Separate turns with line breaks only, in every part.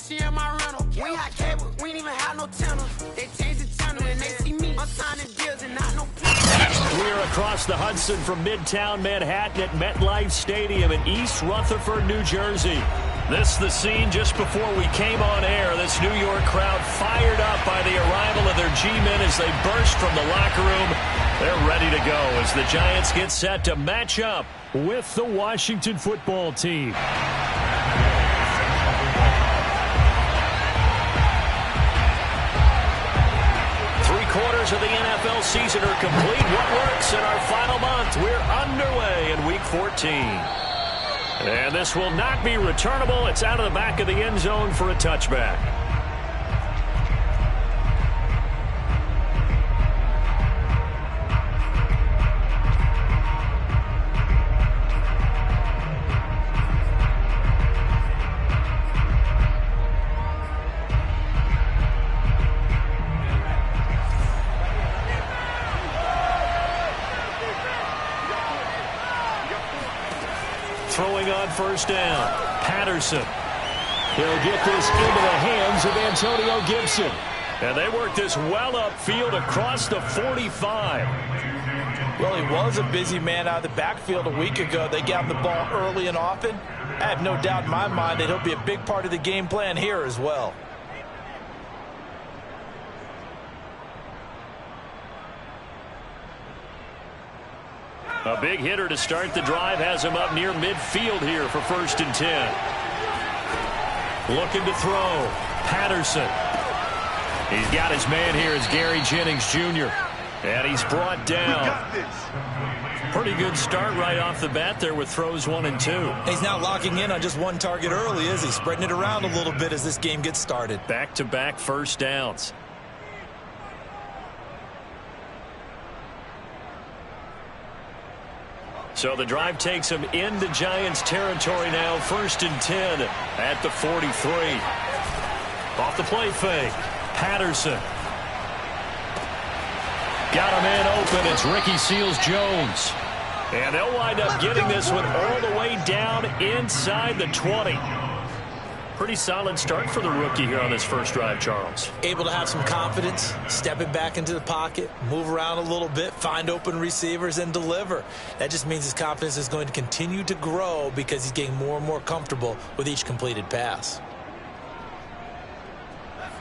she in my rental. We ain't had cable, we ain't even have no channels. They changed the channel and they see me. I'm signing deals and not no plans.
We're across the Hudson from Midtown Manhattan at MetLife Stadium in East Rutherford, New Jersey. This the scene just before we came on air. This New York crowd fired up by the arrival of their G-men as they burst from the locker room. They're ready to go as the Giants get set to match up with the Washington football team. Three-quarters of the NFL season are complete. What works in our final month? We're underway in Week 14. And this will not be returnable. It's out of the back of the end zone for a touchback. Throwing on first down, Patterson. He'll get this into the hands of Antonio Gibson. And they work this well upfield across the 45.
Well, he was a busy man out of the backfield a week ago. They got him the ball early and often. I have no doubt in my mind that he'll be a big part of the game plan here as well.
A big hitter to start the drive has him up near midfield here for 1st and 10. Looking to throw. Patterson. He's got his man here. It's Gary Jennings Jr. And he's brought down. Pretty good start right off the bat there with throws 1 and 2.
He's not locking in on just one target early, is he? Spreading it around a little bit as this game gets started.
Back-to-back first downs. So the drive takes him into Giants territory now. 1st and 10 at the 43. Off the play fake. Patterson. Got a man open. It's Ricky Seals-Jones. And they'll wind up getting this one all the way down inside the 20. Pretty solid start for the rookie here on this first drive, Charles.
Able to have some confidence, stepping back into the pocket, move around a little bit, find open receivers, and deliver. That just means his confidence is going to continue to grow because he's getting more and more comfortable with each completed pass.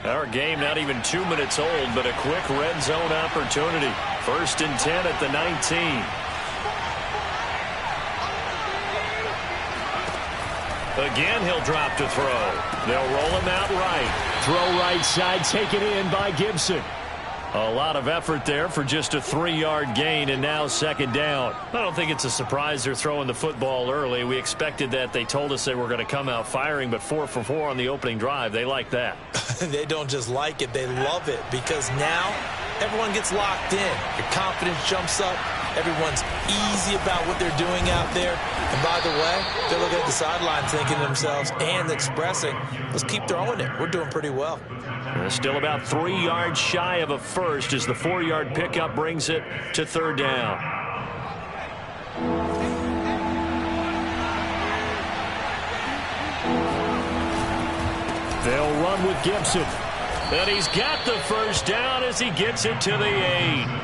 Our game not even 2 minutes old, but a quick red zone opportunity. 1st and 10 at the 19. Again, he'll drop to throw. They'll roll him out right. Throw right side, taken in by Gibson. A lot of effort there for just a 3-yard gain, and now 2nd down. I don't think it's a surprise they're throwing the football early. We expected that. They told us they were going to come out firing, but 4 for 4 on the opening drive. They like that.
They don't just like it, they love it, because now everyone gets locked in. Your confidence jumps up. Everyone's easy about what they're doing out there. And by the way, they're looking at the sideline thinking to themselves and expressing, let's keep throwing it. We're doing pretty well.
Still about 3 yards shy of a first as the 4-yard pickup brings it to 3rd down. They'll run with Gibson. And he's got the first down as he gets it to the 8.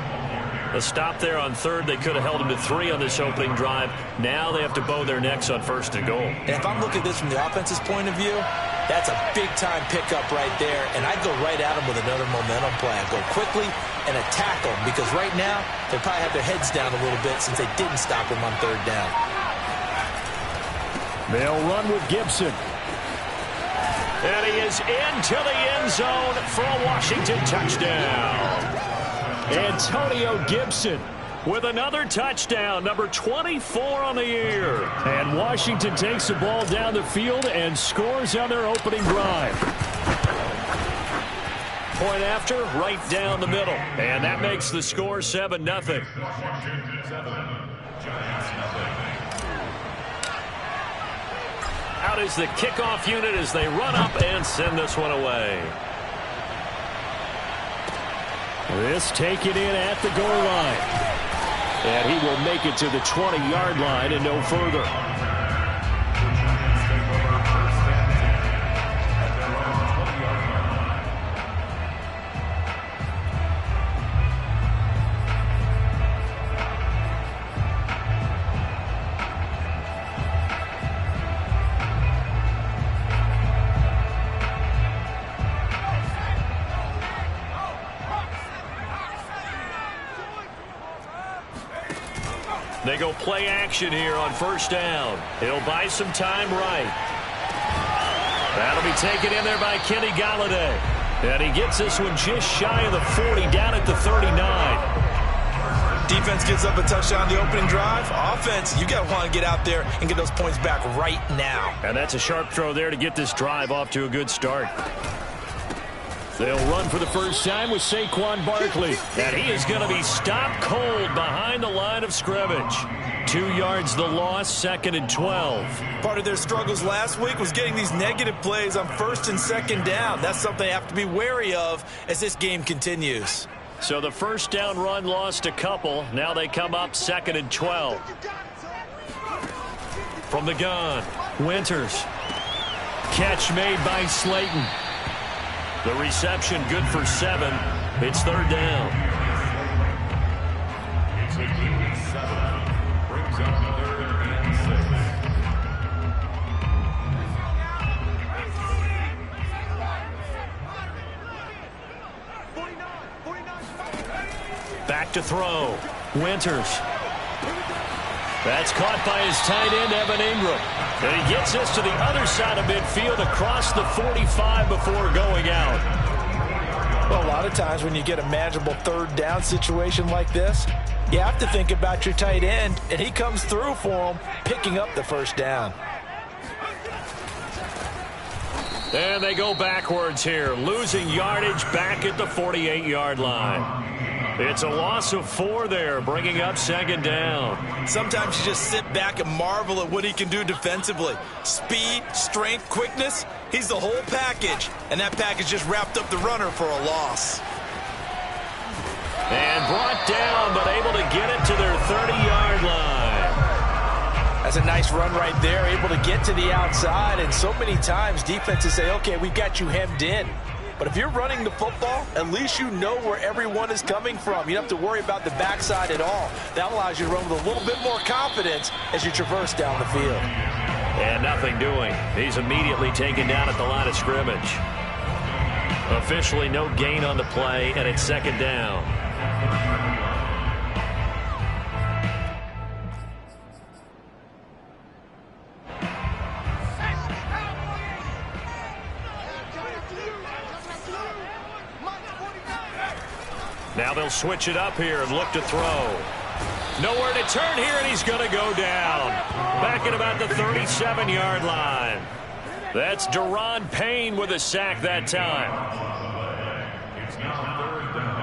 A stop there on 3rd. They could have held him to 3 on this opening drive. Now they have to bow their necks on 1st and goal.
And if I'm looking at this from the offense's point of view, that's a big-time pickup right there. And I'd go right at him with another momentum play. I'd go quickly and attack them because right now they probably have their heads down a little bit since they didn't stop him on 3rd down.
They'll run with Gibson. And he is into the end zone for a Washington touchdown. Antonio Gibson with another touchdown, number 24 on the year. And Washington takes the ball down the field and scores on their opening drive. Point after, right down the middle. And that makes the score 7-0. Out is the kickoff unit as they run up and send this one away. This taken in at the goal line. And he will make it to the 20-yard line and no further. They go play action here on first down. It'll buy some time right. That'll be taken in there by Kenny Golladay. And he gets this one just shy of the 40, down at the 39.
Defense gives up a touchdown the opening drive. Offense, you got to want to get out there and get those points back right now.
And that's a sharp throw there to get this drive off to a good start. They'll run for the first time with Saquon Barkley. And he is going to be stopped cold behind the line of scrimmage. 2 yards the loss, 2nd and 12.
Part of their struggles last week was getting these negative plays on 1st and 2nd down. That's something they have to be wary of as this game continues.
So the first down run lost a couple. Now they come up 2nd and 12. From the gun, Winters. Catch made by Slayton. The reception good for 7. It's 3rd down. Back to throw. Winters. That's caught by his tight end, Evan Ingram. And he gets this to the other side of midfield across the 45 before going out.
Well, a lot of times when you get a manageable 3rd down situation like this, you have to think about your tight end, and he comes through for him, picking up the 1st down.
And they go backwards here, losing yardage back at the 48-yard line. It's a loss of 4 there, bringing up 2nd down.
Sometimes you just sit back and marvel at what he can do defensively. Speed, strength, quickness, he's the whole package. And that package just wrapped up the runner for a loss.
And brought down, but able to get it to their 30-yard line.
That's a nice run right there, able to get to the outside. And so many times defenses say, okay, we've got you hemmed in. But if you're running the football, at least you know where everyone is coming from. You don't have to worry about the backside at all. That allows you to run with a little bit more confidence as you traverse down the field.
And nothing doing. He's immediately taken down at the line of scrimmage. Officially no gain on the play, and it's 2nd down. Now they'll switch it up here and look to throw. Nowhere to turn here, and he's going to go down. Back at about the 37-yard line. That's Daron Payne with a sack that time. It's now 3rd down.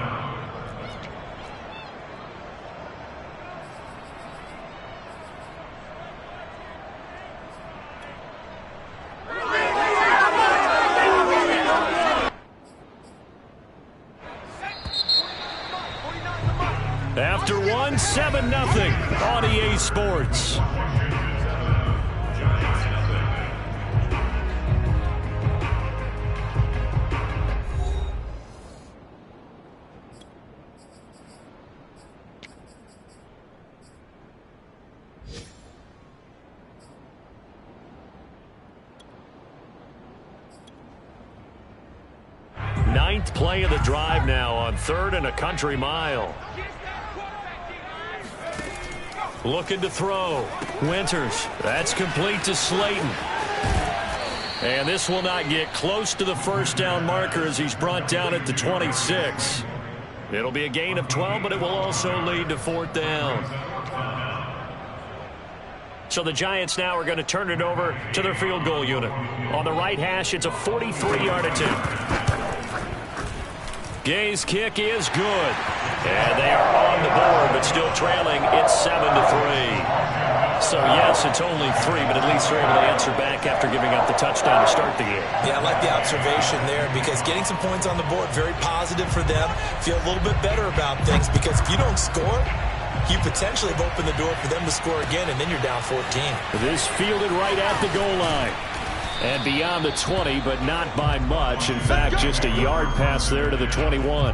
After 1, 7-0 on EA Sports. Ninth play of the drive now on 3rd and a country mile. Looking to throw. Winters. That's complete to Slayton. And this will not get close to the 1st down marker as he's brought down at the 26. It'll be a gain of 12, but it will also lead to 4th down. So the Giants now are going to turn it over to their field goal unit. On the right hash, it's a 43-yard attempt. Gay's kick is good. And they are on the board, but still trailing. It's 7-3. So, yes, it's only 3, but at least they're able to answer back after giving up the touchdown to start the game. Yeah, I like the observation there because getting some points on the board, very positive for them. Feel a little bit better about things because if you don't score, you potentially have opened the door for them to score again, and then you're down 14. This fielded right at the goal line. And beyond the 20, but not by much. In fact, just a yard pass there to the 21.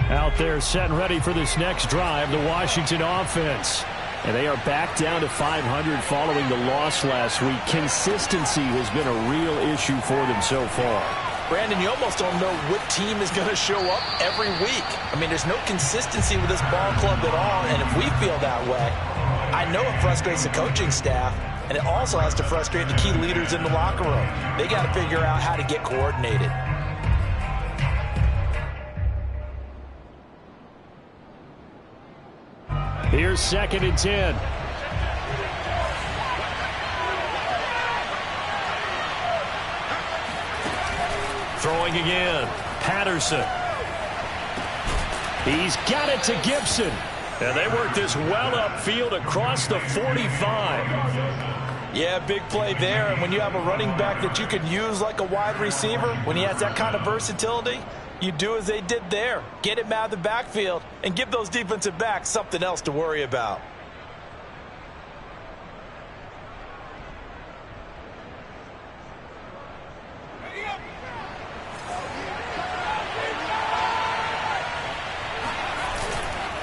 Out there set and ready for this next drive, the Washington offense. And they are back down to 500 following the loss last week. Consistency has been a real issue for them so far.
Brandon, you almost don't know what team is going to show up every week. I mean, there's no consistency with this ball club at all, and if we feel that way, I know it frustrates the coaching staff, and it also has to frustrate the key leaders in the locker room. They got to figure out how to get coordinated.
Here's 2nd and 10. Throwing again. Patterson. He's got it to Gibson. And they work this well upfield across the 45.
Yeah, big play there. And when you have a running back that you can use like a wide receiver, when he has that kind of versatility, you do as they did there. Get him out of the backfield and give those defensive backs something else to worry about.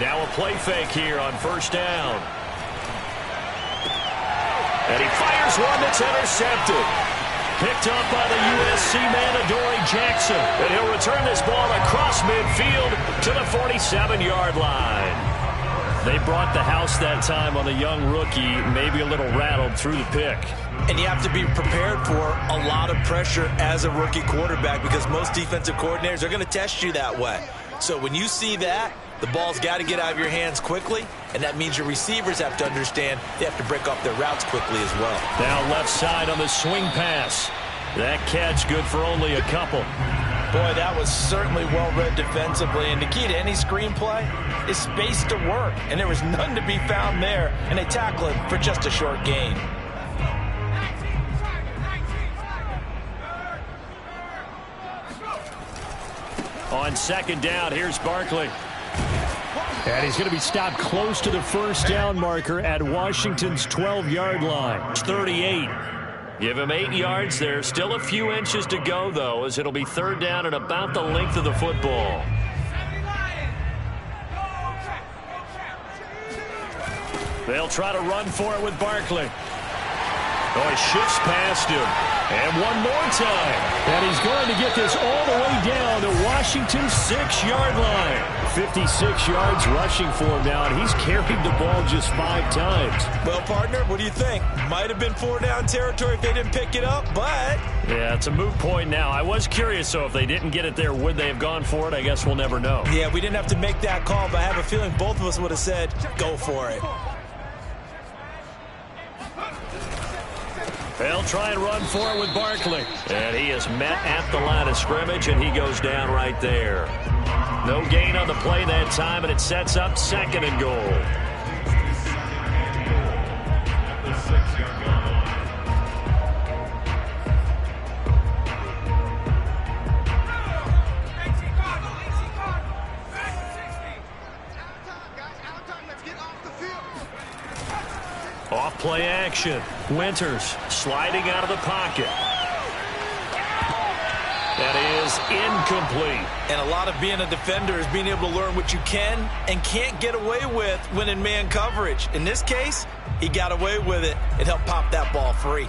Now a play fake here on 1st down. And he fires one that's intercepted. Picked up by the USC man, Adoree Jackson. And he'll return this ball across midfield to the 47-yard line. They brought the house that time on the young rookie, maybe a little rattled through the pick.
And you have to be prepared for a lot of pressure as a rookie quarterback because most defensive coordinators are going to test you that way. So when you see that, the ball's got to get out of your hands quickly, and that means your receivers have to understand they have to break off their routes quickly as well.
Now left side on the swing pass. That catch good for only a couple.
Boy, that was certainly well-read defensively, and the key to any screenplay is space to work, and there was none to be found there, and they tackle him for just a short gain.
On 2nd down, here's Barkley. And he's going to be stopped close to the 1st down marker at Washington's 12-yard line. 38. Give him 8 yards there. Still a few inches to go, though, as it'll be 3rd down and about the length of the football. They'll try to run for it with Barkley. Oh, he shifts past him. And one more time. And he's going to get this all the way down to Washington's 6-yard line. 56 yards rushing for him now, and he's carried the ball just 5 times.
Well, partner, what do you think? Might have been 4-down territory if they didn't pick it up, but...
Yeah, it's a moot point now. I was curious, so if they didn't get it there, would they have gone for it? I guess we'll never know.
Yeah, we didn't have to make that call, but I have a feeling both of us would have said, go for it.
They'll try and run for it with Barkley. And he is met at the line of scrimmage, and he goes down right there. No gain on the play that time, and it sets up 2nd and goal. Off play action. Winters sliding out of the pocket. That is incomplete.
And a lot of being a defender is being able to learn what you can and can't get away with when in man coverage. In this case, he got away with it and helped pop that ball free.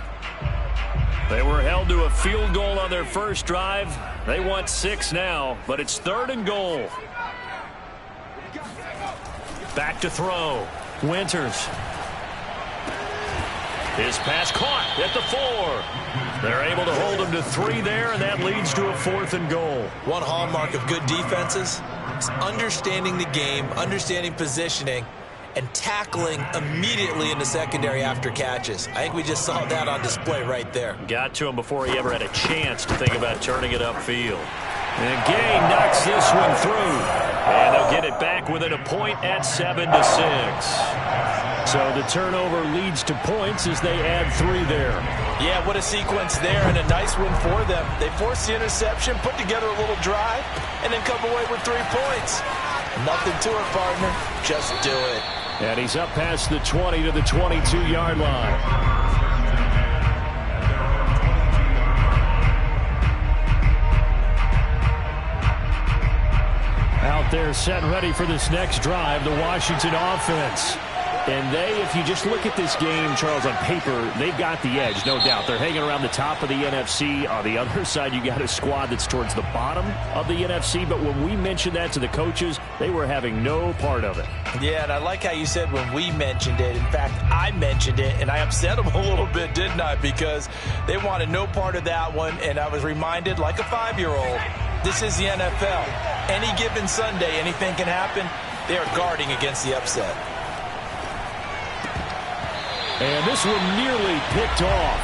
They were held to a field goal on their first drive. They want 6 now, but it's 3rd and goal. Back to throw. Winters. His pass caught at the 4. They're able to hold him to 3 there, and that leads to a 4th and goal.
One hallmark of good defenses is understanding the game, understanding positioning, and tackling immediately in the secondary after catches. I think we just saw that on display right there.
Got to him before he ever had a chance to think about turning it upfield. And Gay knocks this one through. And they'll get it back within a point at 7-6. So the turnover leads to points as they add 3 there.
Yeah, what a sequence there, and a nice win for them. They forced the interception, put together a little drive, and then come away with 3 points. Nothing to it, partner. Just do it.
And he's up past the 20 to the 22-yard line. Out there set ready for this next drive, the Washington offense. And they, if you just look at this game, Charles, on paper, they've got the edge, no doubt. They're hanging around the top of the NFC. On the other side, you got a squad that's towards the bottom of the NFC. But when we mentioned that to the coaches, they were having no part of it.
Yeah, and I like how you said when we mentioned it. In fact, I mentioned it, and I upset them a little bit, didn't I? Because they wanted no part of that one, and I was reminded, like a 5-year-old, this is the NFL. Any given Sunday, anything can happen. They are guarding against the upset.
And this one nearly picked off.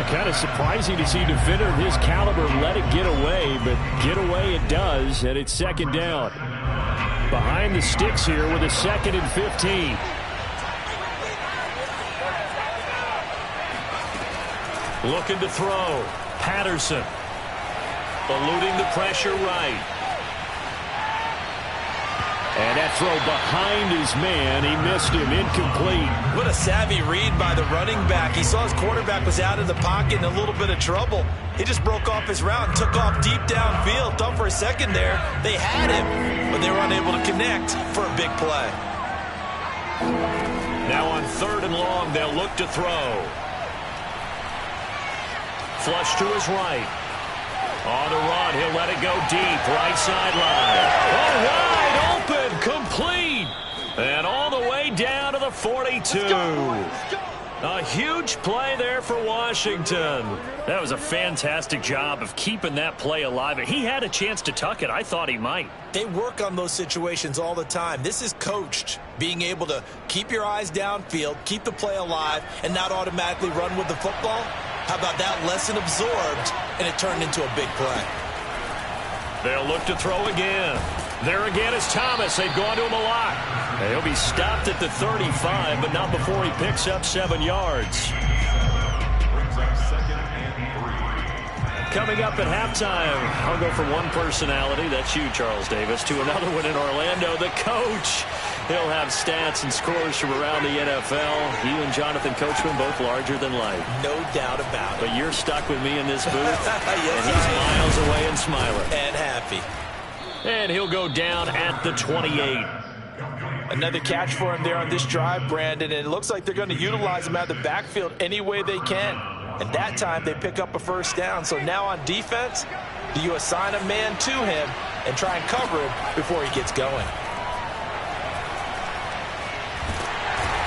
Kind of surprising to see a defender of his caliber let it get away, but get away it does, and it's second down. Behind the sticks here with a 2nd and 15. Looking to throw. Patterson. Eluding the pressure right. And that throw behind his man. He missed him. Incomplete.
What a savvy read by the running back. He saw his quarterback was out of the pocket in a little bit of trouble. He just broke off his route and took off deep downfield. Thought for a second there they had him, but they were unable to connect for a big play.
Now on 3rd and long, they'll look to throw. Flush to his right. On the run, he'll let it go deep. Right sideline. Oh, wide open, complete. And all the way down to the 42. A huge play there for Washington. That was a fantastic job of keeping that play alive. He had a chance to tuck it. I thought he might.
They work on those situations all the time. This is coached, being able to keep your eyes downfield, keep the play alive, and not automatically run with the football. How about that lesson absorbed, and it turned into a big play.
They'll look to throw again. There again is Thomas. They've gone to him a lot. He'll be stopped at the 35, but not before he picks up 7 yards. Coming up at halftime, I'll go from one personality, that's you, Charles Davis, to another one in Orlando, the coach. He'll have stats and scores from around the NFL. You and Jonathan Coachman, both larger than life.
No doubt about it.
But you're stuck with me in this booth,
yes,
and he's miles away and smiling.
And happy.
And he'll go down at the 28.
Another catch for him there on this drive, Brandon, and it looks like they're going to utilize him out of the backfield any way they can. And that time they pick up a first down. So now on defense, do you assign a man to him and try and cover him before he gets going?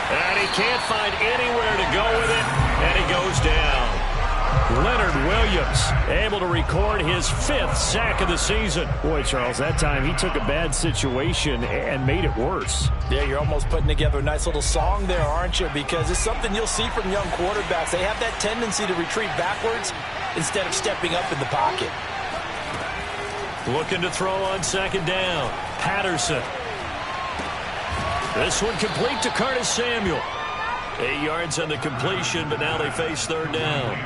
And he can't find anywhere to go with it, and he goes down. Leonard Williams able to record his 5th sack of the season. Boy, Charles, that time he took a bad situation and made it worse.
Yeah, you're almost putting together a nice little song there, aren't you? Because it's something you'll see from young quarterbacks. They have that tendency to retreat backwards instead of stepping up in the pocket.
Looking to throw on 2nd down. Patterson. This one complete to Curtis Samuel. 8 yards on the completion, but now they face 3rd down.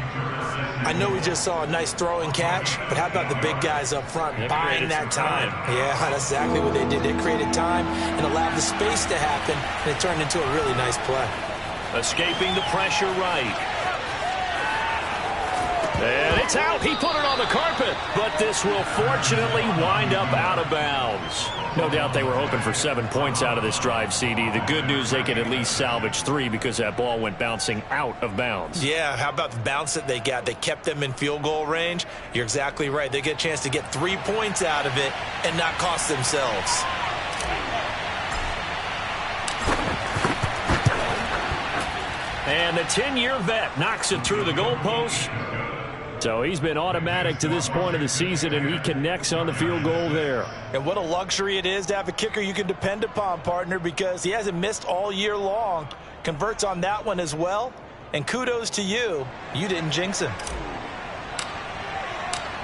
I know we just saw a nice throw and catch, but how about the big guys up front buying that time? Yeah, that's exactly what they did. They created time and allowed the space to happen, and it turned into a really nice play.
Escaping the pressure right. And it's out. He put it on the carpet, but this will fortunately wind up out of bounds. No doubt they were hoping for 7 points out of this drive, CD. The good news, they could at least salvage 3 because that ball went bouncing out of bounds.
Yeah, how about the bounce that they got? They kept them in field goal range. You're exactly right. They get a chance to get 3 points out of it and not cost themselves.
And the 10-year vet knocks it through the goalpost. So he's been automatic to this point of the season, and he connects on the field goal there.
And what a luxury it is to have a kicker you can depend upon, partner, because he hasn't missed all year long. Converts on that one as well. And kudos to you. You didn't jinx him.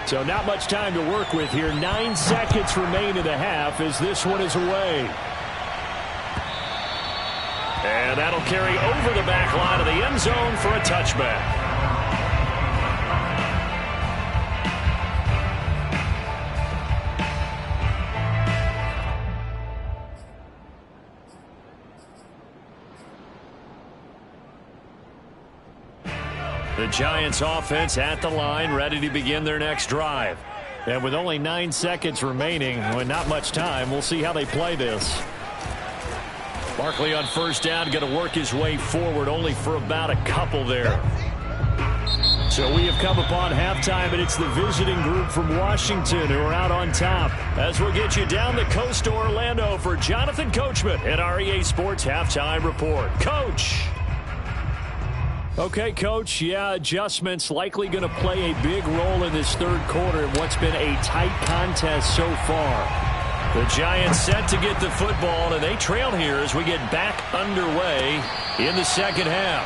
So not much time to work with here. 9 seconds remain in the half as this one is away. And that'll carry over the back line of the end zone for a touchback. The Giants offense at the line, ready to begin their next drive. And with only 9 seconds remaining, with not much time, we'll see how they play this. Barkley on first down, going to work his way forward, only for about a couple there. So we have come upon halftime, and it's the visiting group from Washington who are out on top. As we'll get you down the coast to Orlando for Jonathan Coachman at our EA Sports Halftime Report. Coach! Okay, Coach, yeah, adjustments likely going to play a big role in this third quarter in what's been a tight contest so far. The Giants set to get the football, and they trail here as we get back underway in the second half.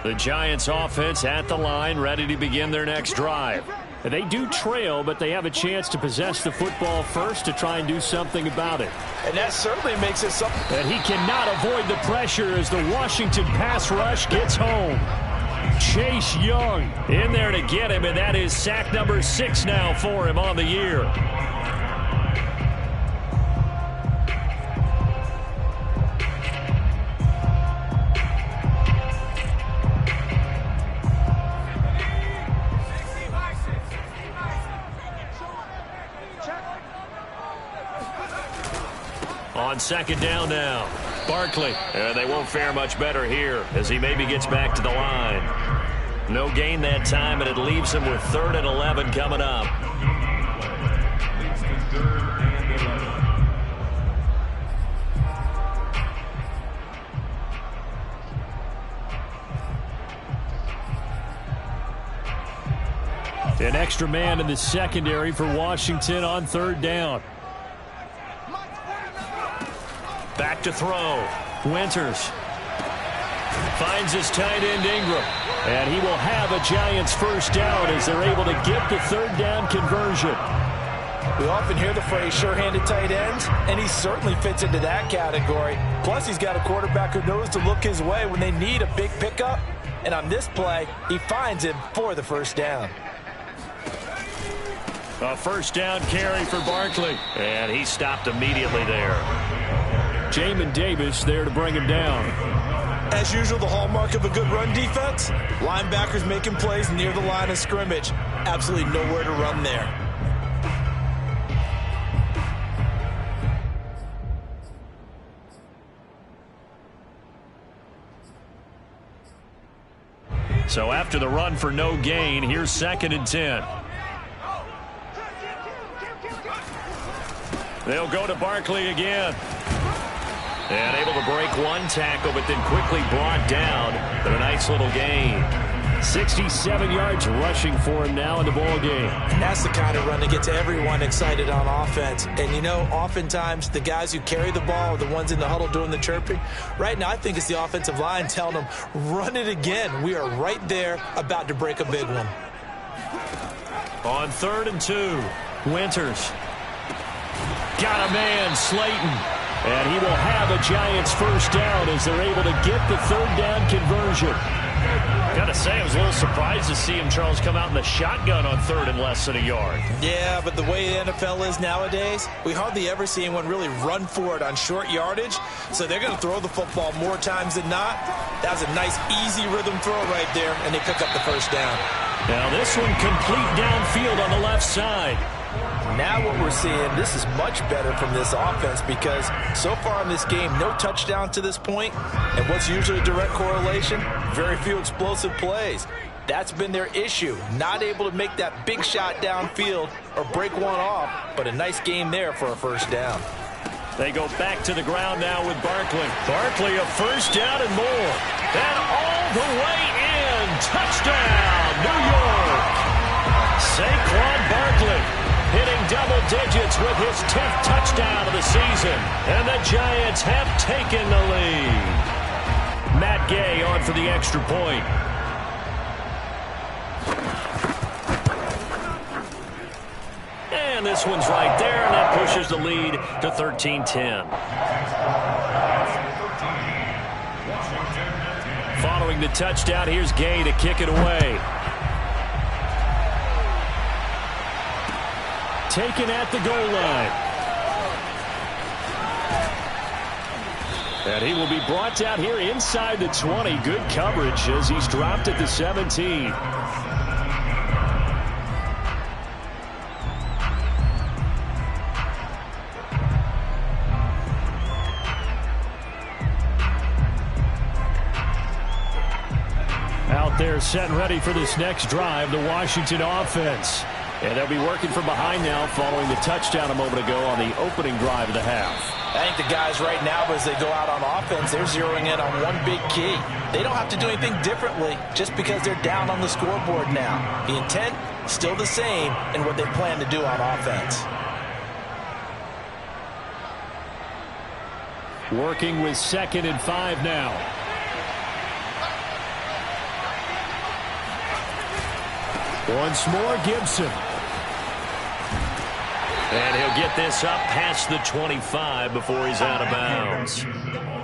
The Giants offense at the line, ready to begin their next drive. They do trail, but they have a chance to possess the football first to try and do something about it.
And that certainly makes it something.
And he cannot avoid the pressure as the Washington pass rush gets home. Chase Young in there to get him, and that is sack number 6 now for him on the year. On second down now, Barkley. And they won't fare much better here as he maybe gets back to the line. No gain that time, and it leaves him with 3rd and 11 coming up. An extra man in the secondary for Washington on 3rd down. Back to throw. Winters finds his tight end Ingram. And he will have a Giants first down as they're able to get the 3rd down conversion.
We often hear the phrase sure-handed tight ends, and he certainly fits into that category. Plus, he's got a quarterback who knows to look his way when they need a big pickup. And on this play, he finds him for the first down.
A first down carry for Barkley. And he stopped immediately there. Jamin Davis there to bring him down.
As usual, the hallmark of a good run defense, linebackers making plays near the line of scrimmage. Absolutely nowhere to run there.
So after the run for no gain, here's 2nd and 10. They'll go to Barkley again. And able to break one tackle, but then quickly brought down. But a nice little gain. 67 yards rushing for him now in the ball game.
That's the kind of run that gets everyone excited on offense. And, you know, oftentimes the guys who carry the ball are the ones in the huddle doing the chirping. Right now, I think it's the offensive line telling them, run it again. We are right there about to break a big one.
On 3rd and 2, Winters. Got a man, Slayton. And he will have a Giants first down as they're able to get the 3rd down conversion. Gotta say, I was a little surprised to see him, Charles, come out in the shotgun on 3rd and less than a yard.
Yeah, but the way the NFL is nowadays, we hardly ever see anyone really run for it on short yardage. So they're going to throw the football more times than not. That was a nice, easy rhythm throw right there, and they pick up the first down.
Now this one complete downfield on the left side.
Now what we're seeing, this is much better from this offense because so far in this game, no touchdown to this point. And what's usually a direct correlation? Very few explosive plays. That's been their issue. Not able to make that big shot downfield or break one off, but a nice game there for a first down.
They go back to the ground now with Barkley. Barkley a first down and more. And all the way in. Touchdown, New York. Saquon Barkley hitting double digits with his 10th touchdown of the season. And the Giants have taken the lead. Matt Gay on for the extra point. And this one's right there, and that pushes the lead to 13-10. Following the touchdown, here's Gay to kick it away. Taken at the goal line. And he will be brought down here inside the 20. Good coverage as he's dropped at the 17. Out there set and ready for this next drive, the Washington offense. And they'll be working from behind now following the touchdown a moment ago on the opening drive of the half.
I think the guys right now, as they go out on offense, they're zeroing in on one big key. They don't have to do anything differently just because they're down on the scoreboard now. The intent, still the same in what they plan to do on offense.
Working with 2nd and 5 now. Once more, Gibson. And he'll get this up past the 25 before he's out of bounds.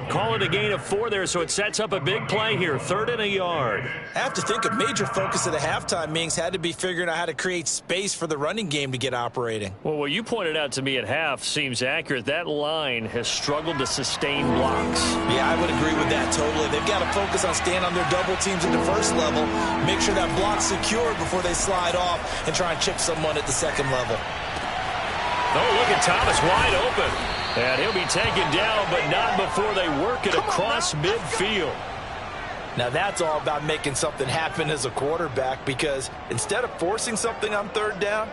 Call it a gain of 4 there, so it sets up a big play here. 3rd and a yard.
I have to think a major focus of the halftime meetings had to be figuring out how to create space for the running game to get operating.
Well, what you pointed out to me at half seems accurate. That line has struggled to sustain blocks.
Yeah, I would agree with that totally. They've got to focus on staying on their double teams at the first level, make sure that block's secured before they slide off and try and chip someone at the second level.
Oh, look at Thomas wide open. And he'll be taken down, but not before they work it across midfield.
Now that's all about making something happen as a quarterback, because instead of forcing something on 3rd down,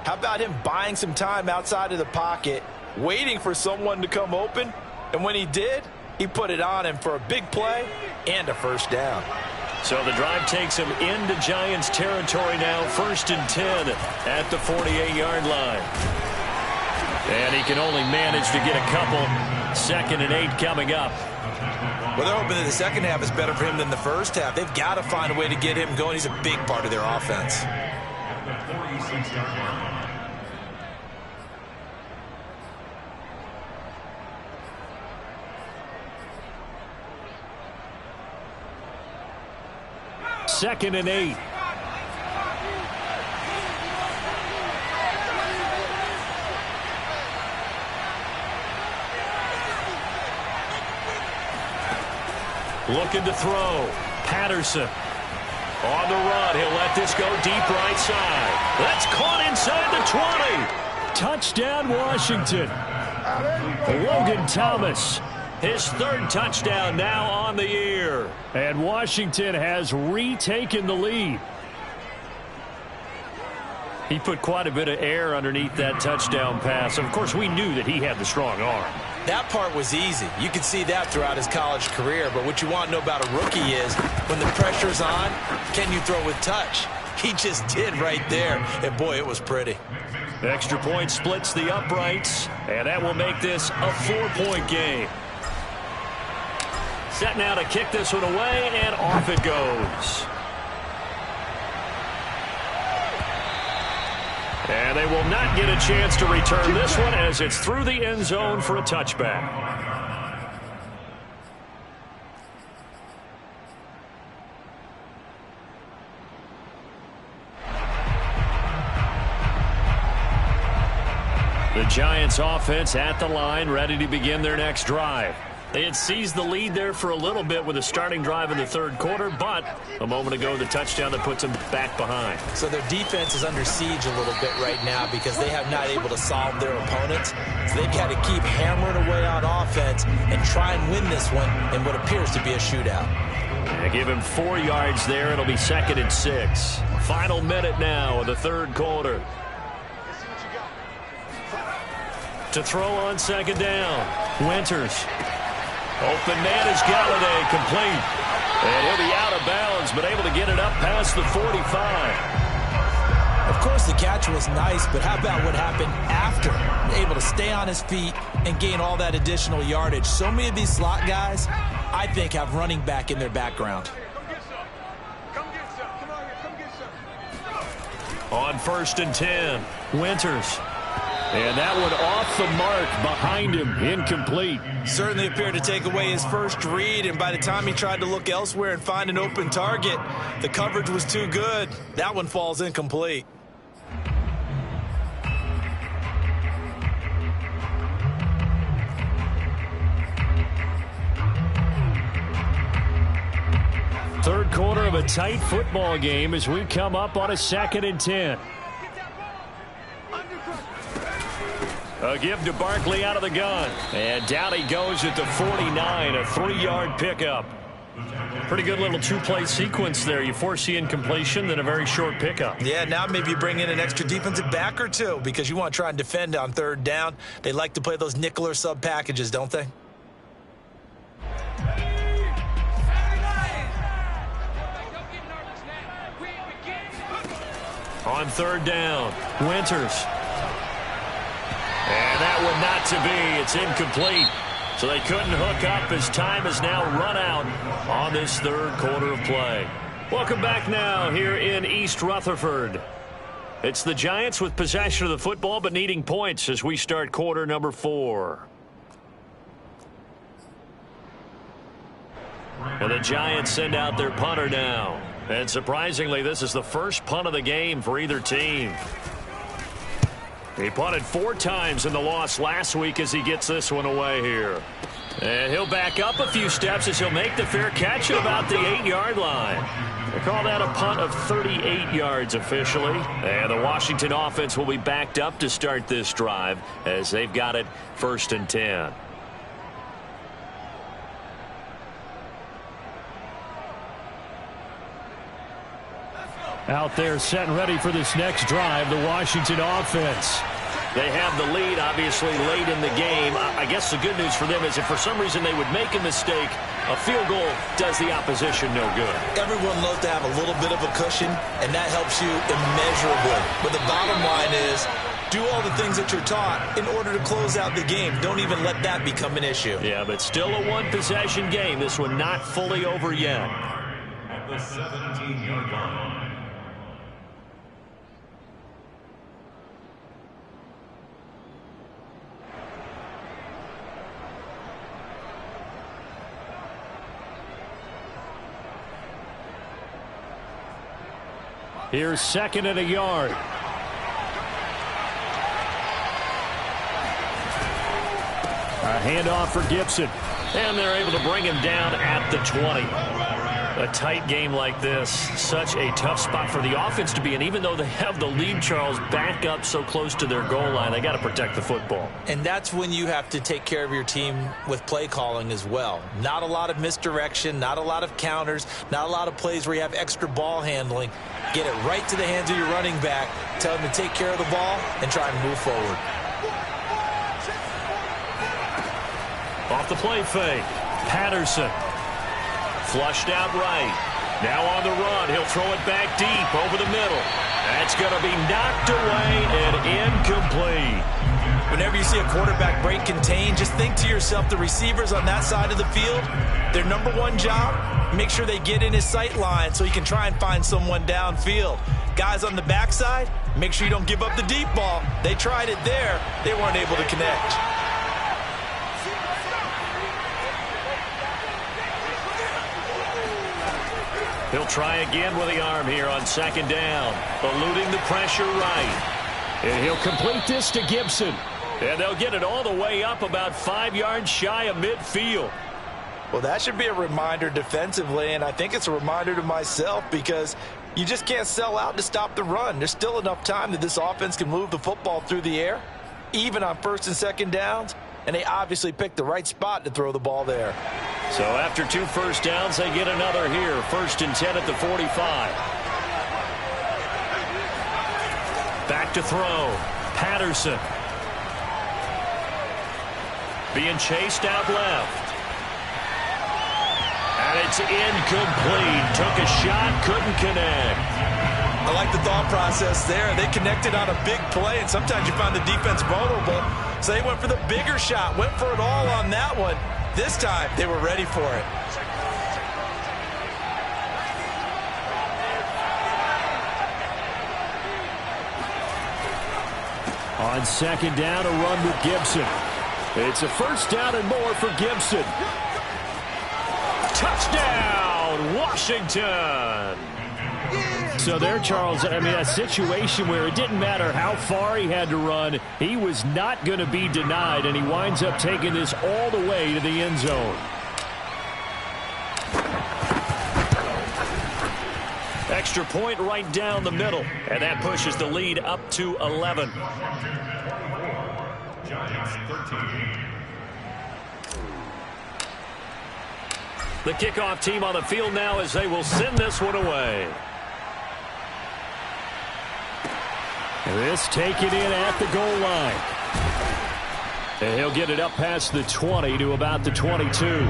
how about him buying some time outside of the pocket, waiting for someone to come open, and when he did, he put it on him for a big play and a 1st down.
So the drive takes him into Giants territory now, 1st and 10 at the 48-yard line. And he can only manage to get a couple. 2nd and 8 coming up.
Well, they're hoping that the second half is better for him than the first half. They've got to find a way to get him going. He's a big part of their offense.
Second and 8. Looking to throw. Patterson on the run. He'll let this go deep right side. That's caught inside the 20. Touchdown, Washington. Logan Thomas, his 3rd touchdown now on the year. And Washington has retaken the lead. He put quite a bit of air underneath that touchdown pass. Of course, we knew that he had the strong arm.
That part was easy. You could see that throughout his college career. But what you want to know about a rookie is when the pressure's on, can you throw with touch? He just did right there. And, boy, it was pretty.
Extra point splits the uprights, and that will make this a 4-point game. Set now to kick this one away, and off it goes. And they will not get a chance to return this one as it's through the end zone for a touchback. The Giants offense at the line, ready to begin their next drive. They had seized the lead there for a little bit with a starting drive in the 3rd quarter, but a moment ago the touchdown that puts them back behind.
So their defense is under siege a little bit right now because they have not able to solve their opponents. So they've got to keep hammering away on offense and try and win this one in what appears to be a shootout.
They give him 4 yards there. It'll be 2nd and 6. Final minute now of the 3rd quarter. To throw on 2nd down. Winters. Open man is Galladay, complete. And he'll be out of bounds, but able to get it up past the 45.
Of course, the catch was nice, but how about what happened after? Able to stay on his feet and gain all that additional yardage. So many of these slot guys, I think, have running back in their background.
On 1st and 10, Winters. And that one off the mark behind him, incomplete.
Certainly appeared to take away his first read, and by the time he tried to look elsewhere and find an open target, the coverage was too good. That one falls incomplete.
of a tight football game as we come up on a 2nd and 10. A give to Barkley out of the gun. And down he goes at the 49, a 3-yard pickup. Pretty good little two-play sequence there. You force the incompletion, then a very short pickup.
Yeah, now maybe you bring in an extra defensive back or two because you want to try and defend on 3rd down. They like to play those nickel or sub packages, don't they?
On 3rd down, Winters. And that one not to be. It's incomplete. So they couldn't hook up as time has now run out on this 3rd quarter of play. Welcome back now here in East Rutherford. It's the Giants with possession of the football but needing points as we start quarter number 4. And the Giants send out their punter now. And surprisingly, this is the first punt of the game for either team. He punted 4 times in the loss last week as he gets this one away here. And he'll back up a few steps as he'll make the fair catch at about the 8-yard line. They call that a punt of 38 yards officially. And the Washington offense will be backed up to start this drive as they've got it 1st and 10. Out there set and ready for this next drive, the Washington offense. They have the lead, obviously, late in the game. I guess the good news for them is if for some reason they would make a mistake, a field goal does the opposition no good.
Everyone loves to have a little bit of a cushion, and that helps you immeasurably. But the bottom line is, do all the things that you're taught in order to close out the game. Don't even let that become an issue.
Yeah, but still a one-possession game. This one not fully over yet.
At the 17-yard line.
Here's 2nd and a yard. A handoff for Gibson. And they're able to bring him down at the 20. A tight game like this, such a tough spot for the offense to be in. Even though they have the lead, Charles, back up so close to their goal line, they got to protect the football.
And that's when you have to take care of your team with play calling as well. Not a lot of misdirection, not a lot of counters, not a lot of plays where you have extra ball handling. Get it right to the hands of your running back, tell him to take care of the ball, and try and move forward.
Off the play fake, Patterson. Flushed out right. Now on the run. He'll throw it back deep over the middle. That's going to be knocked away and incomplete.
Whenever you see a quarterback break contain, just think to yourself, the receivers on that side of the field, their number one job, make sure they get in his sight line so he can try and find someone downfield. Guys on the backside, make sure you don't give up the deep ball. They tried it there. They weren't able to connect.
He'll try again with the arm here on 2nd down. Eluding the pressure right. And he'll complete this to Gibson. And they'll get it all the way up about 5 yards shy of midfield.
Well, that should be a reminder defensively, and I think it's a reminder to myself because you just can't sell out to stop the run. There's still enough time that this offense can move the football through the air, even on 1st and 2nd downs, and they obviously picked the right spot to throw the ball there.
So after 2 first downs, they get another here. 1st and 10 at the 45. Back to throw. Patterson. Being chased out left. And it's incomplete. Took a shot, couldn't connect.
I like the thought process there. They connected on a big play, and sometimes you find the defense vulnerable. So they went for the bigger shot, went for it all on that one. This time, they were ready for it.
On 2nd down, a run with Gibson. It's a 1st down and more for Gibson. Touchdown, Washington. So there, Charles, I mean, a situation where it didn't matter how far he had to run, he was not going to be denied, and he winds up taking this all the way to the end zone. extra point right down the middle. And that pushes the lead up to 11.
Giants 13.
The kickoff team on the field now as they will send this one away. This taken in at the goal line. And he'll get it up past the 20 to about the 22.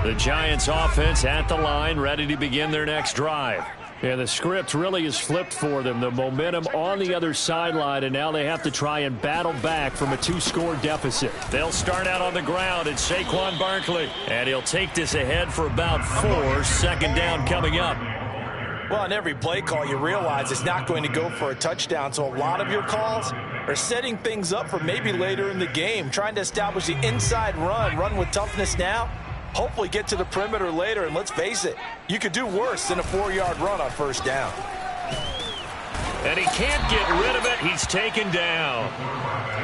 The Giants offense at the line, ready to begin their next drive. And the script really is flipped for them. The momentum on the other sideline, and now they have to try and battle back from a 2-score deficit. They'll start out on the ground. It's Saquon Barkley. And he'll take this ahead for about 4. Second down coming up.
Well, on every play call, you realize it's not going to go for a touchdown. So a lot of your calls are setting things up for maybe later in the game, trying to establish the inside run with toughness now. Hopefully get to the perimeter later, and let's face it, you could do worse than a 4-yard run on first down.
And he can't get rid of it. He's taken down.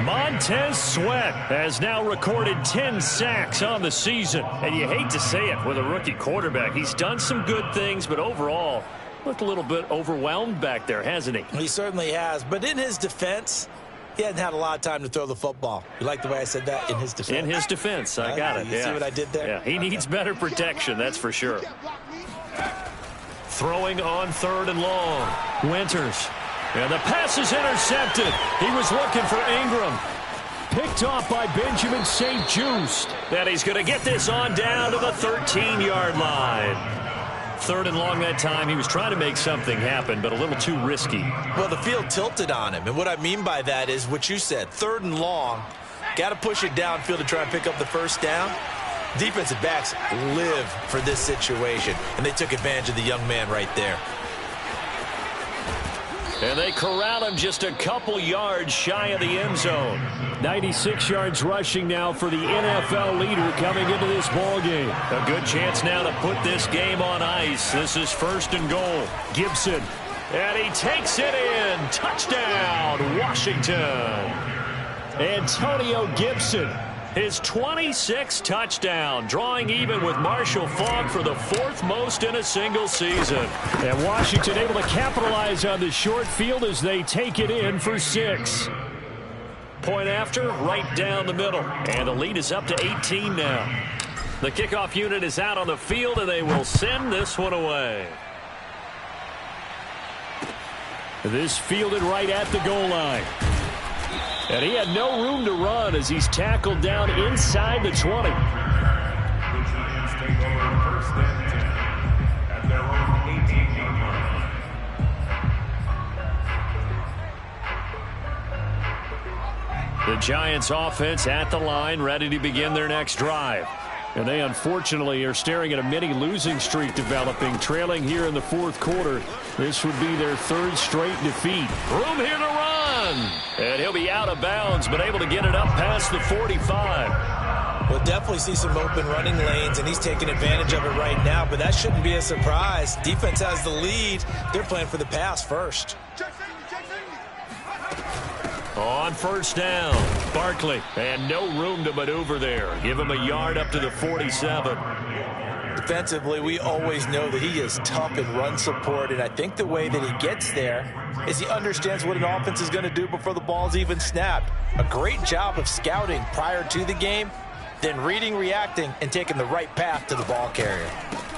Montez Sweat has now recorded 10 sacks on the season. And you hate to say it with a rookie quarterback. He's done some good things, but overall, looked a little bit overwhelmed back there, hasn't he?
He certainly has. But in his defense, he hadn't had a lot of time to throw the football. You like the way I said that? In his defense.
In his defense. I got it.
You see what I did there?
Yeah, he needs better protection, that's for sure. Throwing on 3rd and long. Winters. And the pass is intercepted. He was looking for Ingram. Picked off by Benjamin St-Juste. And he's going to get this on down to the 13-yard line. 3rd and long that time. He was trying to make something happen, but a little too risky.
Well, the field tilted on him, and what I mean by that is what you said. 3rd and long, got to push it downfield to try and pick up the first down. Defensive backs live for this situation, and they took advantage of the young man right there.
And they corral him just a couple yards shy of the end zone. 96 yards rushing now for the NFL leader coming into this ball game. A good chance now to put this game on ice. This is 1st and goal. Gibson. And he takes it in. Touchdown, Washington. Antonio Gibson. His 26th touchdown, drawing even with Marshall Faulk for the 4th most in a single season. And Washington able to capitalize on the short field as they take it in for 6. Point after, right down the middle. And the lead is up to 18 now. The kickoff unit is out on the field, and they will send this one away. This fielded right at the goal line. And he had no room to run as he's tackled down inside the 20.
The Giants take over 1st and 10 at their own 18-yard line.
The Giants offense at the line, ready to begin their next drive. And they unfortunately are staring at a mini losing streak developing, trailing here in the 4th quarter. This would be their 3rd straight defeat. Room here to run. And he'll be out of bounds, but able to get it up past the 45.
We'll definitely see some open running lanes, and he's taking advantage of it right now, but that shouldn't be a surprise. Defense has the lead. They're playing for the pass first.
On 1st down, Barkley, and no room to maneuver there. Give him a yard up to the 47.
Defensively, we always know that he is tough in run support, and I think the way that he gets there is he understands what an offense is going to do before the ball's even snapped. A great job of scouting prior to the game, then reading, reacting, and taking the right path to the ball carrier.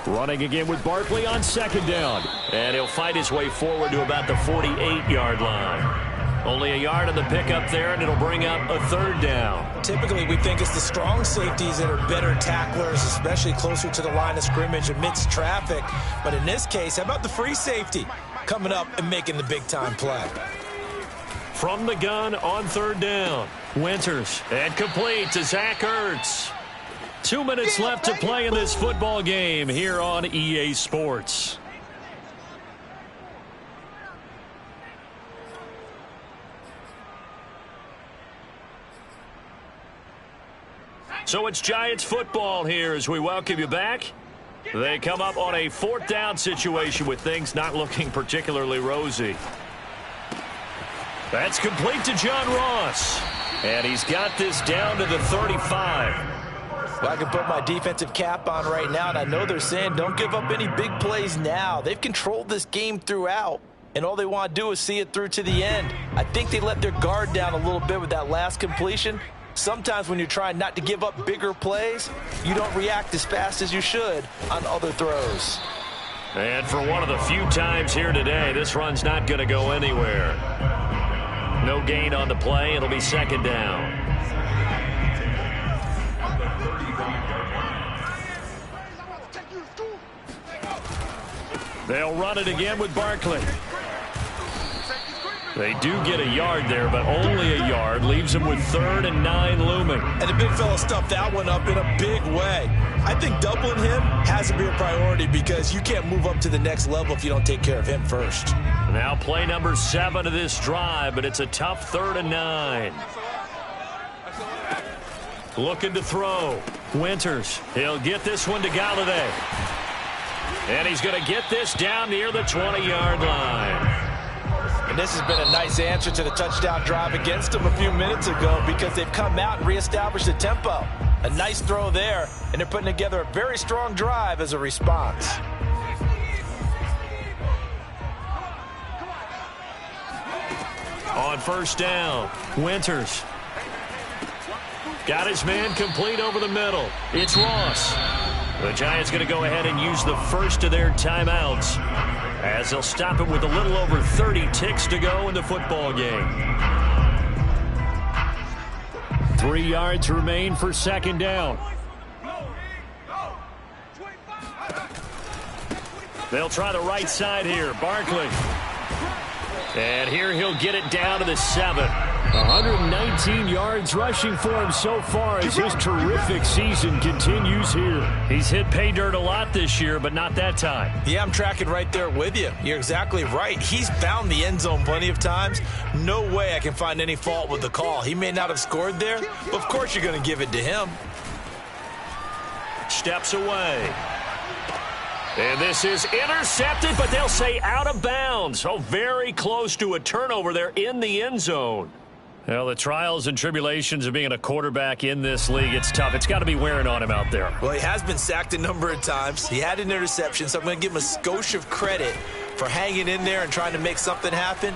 Running again with Barkley on 2nd down. And he'll fight his way forward to about the 48-yard line. Only a yard on the pickup there, and it'll bring up a 3rd down.
Typically, we think it's the strong safeties that are better tacklers, especially closer to the line of scrimmage amidst traffic. But in this case, how about the free safety coming up and making the big-time play?
From the gun on 3rd down, Winters, and complete to Zach Ertz. 2 minutes left to play in this football game here on EA Sports. So it's Giants football here as we welcome you back. They come up on a 4th down situation with things not looking particularly rosy. That's complete to John Ross. And he's got this down to the 35.
Well, I can put my defensive cap on right now, and I know they're saying don't give up any big plays now. They've controlled this game throughout, and all they want to do is see it through to the end. I think they let their guard down a little bit with that last completion. Sometimes when you're trying not to give up bigger plays, you don't react as fast as you should on other throws.
And for one of the few times here today, this run's not going to go anywhere. No gain on the play. It'll be 2nd down. They'll run it again with Barkley. They do get a yard there, but only a yard. Leaves them with 3rd and 9 looming.
And the big fella stuffed that one up in a big way. I think doubling him has to be a priority because you can't move up to the next level if you don't take care of him first.
Now play number 7 of this drive, but it's a tough 3rd and 9. Looking to throw. Winters. He'll get this one to Galladay. And he's going to get this down near the 20-yard line.
And this has been a nice answer to the touchdown drive against them a few minutes ago because they've come out and reestablished the tempo. A nice throw there, and they're putting together a very strong drive as a response.
On 1st down, Winters. Got his man complete over the middle. It's Ross. The Giants going to go ahead and use the first of their timeouts as they'll stop it with a little over 30 ticks to go in the football game. 3 yards remain for 2nd down. They'll try the right side here. Barkley. And here he'll get it down to the 7. 119 yards rushing for him so far as his terrific season continues here. He's hit pay dirt a lot this year, but not that time.
Yeah, I'm tracking right there with you. You're exactly right. He's found the end zone plenty of times. No way I can find any fault with the call. He may not have scored there, but of course you're going to give it to him.
Steps away. And this is intercepted, but they'll say out of bounds. So very close to a turnover there in the end zone. Well, the trials and tribulations of being a quarterback in this league, it's tough. It's got to be wearing on him out there.
Well, he has been sacked a number of times. He had an interception, so I'm going to give him a skosh of credit for hanging in there and trying to make something happen,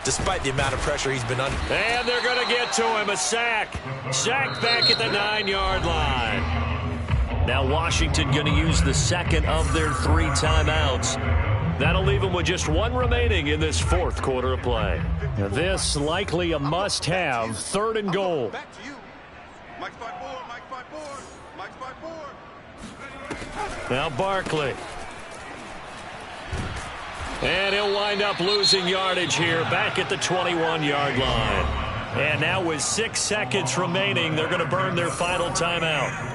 despite the amount of pressure he's been under.
And they're going to get to him. A sack. Sack back at the 9-yard line. Now Washington going to use the 2nd of their 3 timeouts. That'll leave them with just 1 remaining in this 4th quarter of play. Now this likely a must-have 3rd and goal.
Back to you. Mike's by 4, Mike's by 4, Mike's by 4.
Now Barkley. And he'll wind up losing yardage here back at the 21-yard line. And now with 6 seconds remaining, they're going to burn their final timeout.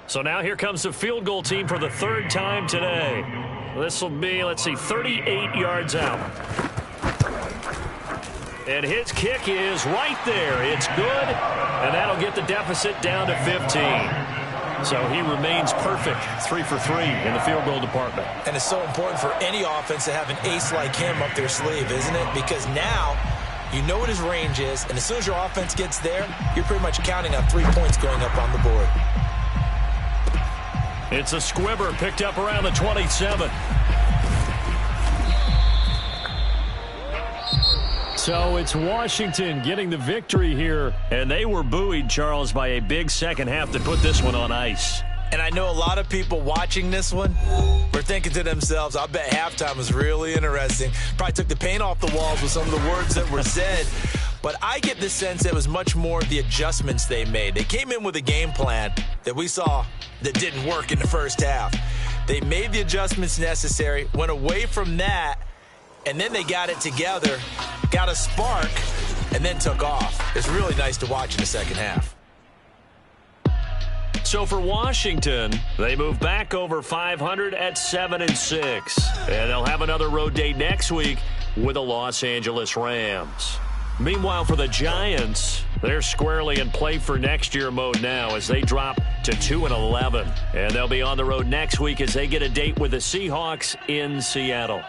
So now here comes the field goal team for the 3rd time today. This will be, let's see, 38 yards out. And his kick is right there. It's good, and that'll get the deficit down to 15. So he remains perfect, 3 for 3 in the field goal department.
And it's so important for any offense to have an ace like him up their sleeve, isn't it? Because now you know what his range is, and as soon as your offense gets there, you're pretty much counting on 3 points going up on the board.
It's a squibber picked up around the 27. So it's Washington getting the victory here. And they were buoyed, Charles, by a big 2nd half to put this one on ice.
And I know a lot of people watching this one were thinking to themselves, I bet halftime was really interesting. Probably took the paint off the walls with some of the words that were said. But I get the sense it was much more the adjustments they made. They came in with a game plan that we saw that didn't work in the first half. They made the adjustments necessary, went away from that, and then they got it together, got a spark, and then took off. It's really nice to watch in the 2nd half.
So for Washington, they move back over 500 at 7-6. And they'll have another road date next week with the Los Angeles Rams. Meanwhile, for the Giants, they're squarely in play for next year mode now as they drop to 2-11. And they'll be on the road next week as they get a date with the Seahawks in Seattle.